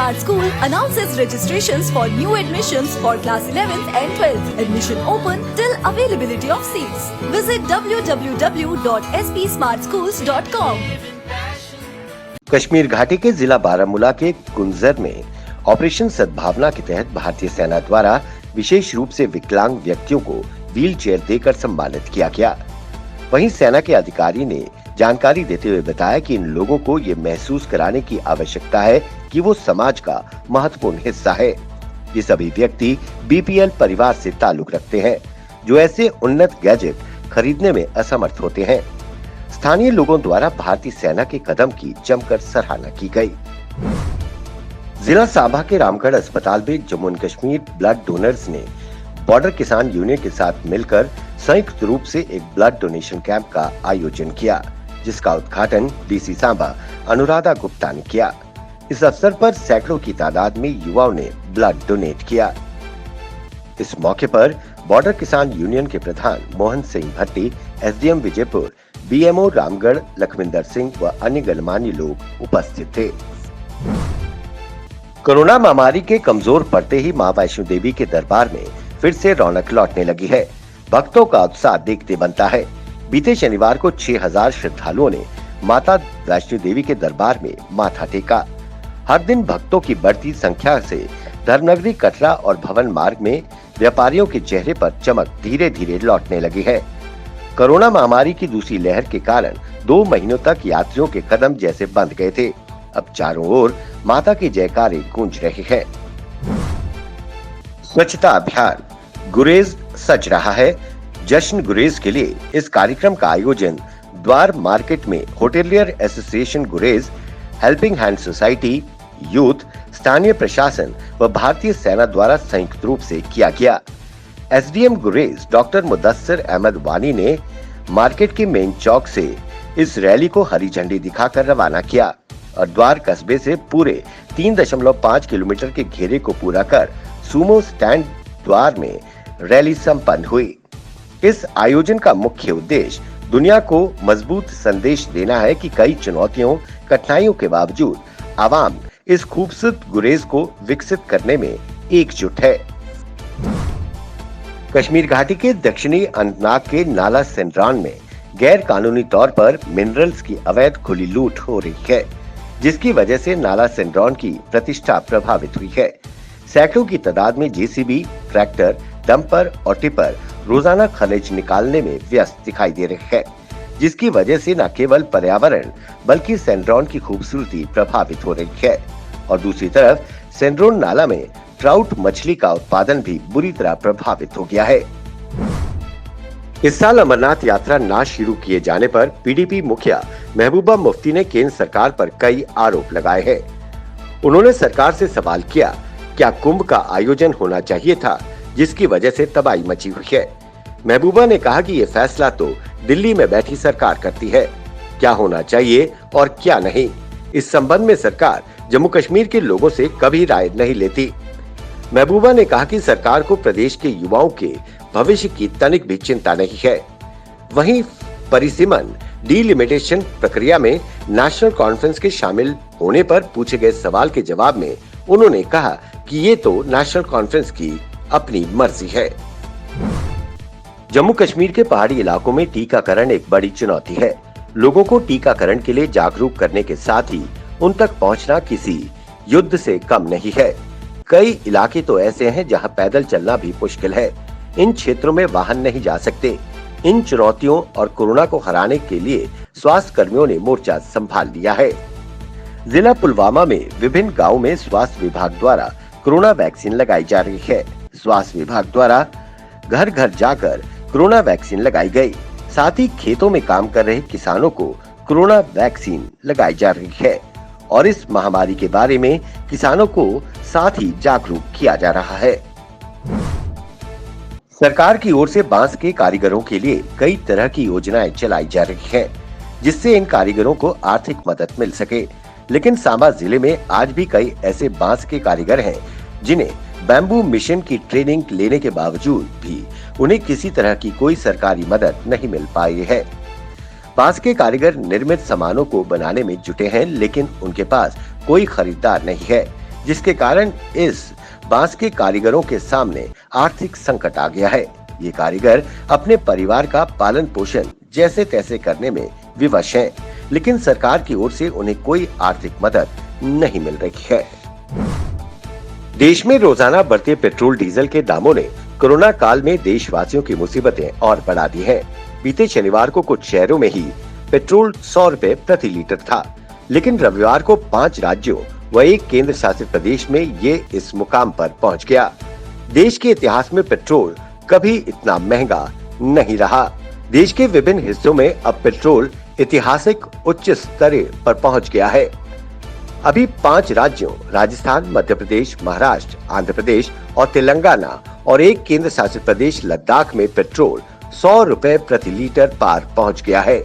Smart School announces registrations for new admissions for class 11th and 12th. Admission open till availability of seats. Visit www.spsmartschools.com. Kashmir घाटी के जिला बारामूला के कुंजर में operation सद्भावना के तहत भारतीय सेना द्वारा विशेष रूप से विकलांग व्यक्तियों को व्हील चेयर देकर सम्मानित किया गया। वहीं सेना के अधिकारी ने जानकारी देते हुए बताया कि इन लोगों को ये महसूस कराने की आवश्यकता है कि वो समाज का महत्वपूर्ण हिस्सा है। ये सभी व्यक्ति बीपीएल परिवार से ताल्लुक रखते हैं, जो ऐसे उन्नत गैजेट खरीदने में असमर्थ होते हैं। स्थानीय लोगों द्वारा भारतीय सेना के कदम की जमकर सराहना की गई। जिला सांबा के रामगढ़ अस्पताल में Jammu and Kashmir blood donors ने बॉर्डर किसान यूनियन के साथ मिलकर संयुक्त रूप से एक ब्लड डोनेशन कैंप का आयोजन किया, जिसका उद्घाटन डीसी सांबा अनुराधा गुप्ता ने किया। इस अवसर पर सैकड़ों की तादाद में युवाओं ने ब्लड डोनेट किया। इस मौके पर बॉर्डर किसान यूनियन के प्रधान मोहन सिंह भट्टी, एसडीएम विजयपुर, बीएमओ रामगढ़ लखविंदर सिंह व अन्य गणमान्य लोग उपस्थित थे। कोरोना महामारी के कमजोर पड़ते ही मां वैष्णो देवी के दरबार में फिर से रौनक लौटने लगी है। भक्तों का उत्साह देखते बनता है। बीते शनिवार को 6000 श्रद्धालुओं ने माता वैष्णो देवी के दरबार में माथा टेका। हर दिन भक्तों की बढ़ती संख्या से धर्मनगरी कटरा और भवन मार्ग में व्यापारियों के चेहरे पर चमक धीरे धीरे लौटने लगी है। कोरोना महामारी की दूसरी लहर के कारण 2 महीनों तक यात्रियों के कदम जैसे बंद गए थे। अब चारों ओर माता की जयकारे गूंज रहे हैं। स्वच्छता अभियान गुरेज सज रहा है। जश्न गुरेज के लिए इस कार्यक्रम का आयोजन द्वार मार्केट में होटेलियर एसोसिएशन गुरेज, हेल्पिंग हैंड सोसाइटी, यूथ, स्थानीय प्रशासन व भारतीय सेना द्वारा संयुक्त रूप से किया गया। एसडीएम गुरेज डॉक्टर मुदस्सिर अहमद वानी ने मार्केट के मेन चौक से इस रैली को हरी झंडी दिखाकर रवाना किया और द्वार कस्बे से पूरे 3.5 किलोमीटर के घेरे को पूरा कर सुमो स्टैंड द्वार में रैली संपन्न हुई। इस आयोजन का मुख्य उद्देश्य दुनिया को मजबूत संदेश देना है कि कई चुनौतियों, कठिनाइयों के बावजूद आवाम इस खूबसूरत गुरेज को विकसित करने में एकजुट है। कश्मीर घाटी के दक्षिणी अनंतनाग के नाला सेंड्रान में गैर कानूनी तौर पर मिनरल्स की अवैध खुली लूट हो रही है, जिसकी वजह से नाला सेंड्रान की प्रतिष्ठा प्रभावित हुई है। सैकड़ों की तादाद में जेसीबी, ट्रैक्टर, डंपर और टिपर रोजाना खनिज निकालने में व्यस्त दिखाई दे रहे हैं, जिसकी वजह से न केवल पर्यावरण बल्कि सेंड्रान की खूबसूरती प्रभावित हो रही है और दूसरी तरफ सेंड्रान नाला में ट्राउट मछली का उत्पादन भी बुरी तरह प्रभावित हो गया है। इस साल अमरनाथ यात्रा न शुरू किए जाने पर पीडीपी मुखिया महबूबा मुफ्ती ने केंद्र सरकार पर कई आरोप लगाए हैं। उन्होंने सरकार से सवाल किया, क्या कुंभ का आयोजन होना चाहिए था, जिसकी वजह से तबाही मची हुई है। महबूबा ने कहा कि ये फैसला तो दिल्ली में बैठी सरकार करती है, क्या होना चाहिए और क्या नहीं। इस संबंध में सरकार जम्मू कश्मीर के लोगों से कभी राय नहीं लेती। महबूबा ने कहा कि सरकार को प्रदेश के युवाओं के भविष्य की तनिक भी चिंता नहीं है। वहीं परिसीमन डिलिमिटेशन प्रक्रिया में नेशनल कॉन्फ्रेंस के शामिल होने पर पूछे गए सवाल के जवाब में उन्होंने कहा कि ये तो नेशनल कॉन्फ्रेंस की अपनी मर्जी है। जम्मू कश्मीर के पहाड़ी इलाकों में टीकाकरण एक बड़ी चुनौती है। लोगों को टीकाकरण के लिए जागरूक करने के साथ ही उन तक पहुंचना किसी युद्ध से कम नहीं है। कई इलाके तो ऐसे हैं जहां पैदल चलना भी मुश्किल है। इन क्षेत्रों में वाहन नहीं जा सकते। इन चुनौतियों और कोरोना को हराने के लिए स्वास्थ्य कर्मियों ने मोर्चा संभाल लिया है। जिला पुलवामा में विभिन्न गाँव में स्वास्थ्य विभाग द्वारा कोरोना वैक्सीन लगाई जा रही है। स्वास्थ्य विभाग द्वारा घर घर जाकर कोरोना वैक्सीन लगाई गई। साथ ही खेतों में काम कर रहे किसानों को कोरोना वैक्सीन लगाई जा रही है और इस महामारी के बारे में किसानों को साथ ही जागरूक किया जा रहा है। सरकार की ओर से बांस के कारीगरों के लिए कई तरह की योजनाएं चलाई जा रही हैं, जिससे इन कारीगरों को आर्थिक मदद मिल सके। लेकिन सांबा जिले में आज भी कई ऐसे बांस के कारीगर हैं जिन्हें बैम्बू मिशन की ट्रेनिंग लेने के बावजूद भी उन्हें किसी तरह की कोई सरकारी मदद नहीं मिल पाई है। बांस के कारीगर निर्मित सामानों को बनाने में जुटे हैं, लेकिन उनके पास कोई खरीदार नहीं है, जिसके कारण इस बांस के कारीगरों के सामने आर्थिक संकट आ गया है। ये कारीगर अपने परिवार का पालन पोषण जैसे तैसे करने में विवश हैं, लेकिन सरकार की ओर से उन्हें कोई आर्थिक मदद नहीं मिल रही है। देश में रोजाना बढ़ते पेट्रोल डीजल के दामों ने कोरोना काल में देशवासियों की मुसीबतें और बढ़ा दी हैं। बीते शनिवार को कुछ शहरों में ही पेट्रोल 100 रुपए प्रति लीटर था, लेकिन रविवार को 5 राज्यों व एक केंद्र शासित प्रदेश में ये इस मुकाम पर पहुंच गया। देश के इतिहास में पेट्रोल कभी इतना महंगा नहीं रहा। देश के विभिन्न हिस्सों में अब पेट्रोल ऐतिहासिक उच्च स्तर पर पहुंच गया है। अभी 5 राज्यों राजस्थान, मध्य प्रदेश, महाराष्ट्र, आंध्र प्रदेश और तेलंगाना और एक केंद्र शासित प्रदेश लद्दाख में पेट्रोल 100 रुपए प्रति लीटर पार पहुंच गया है।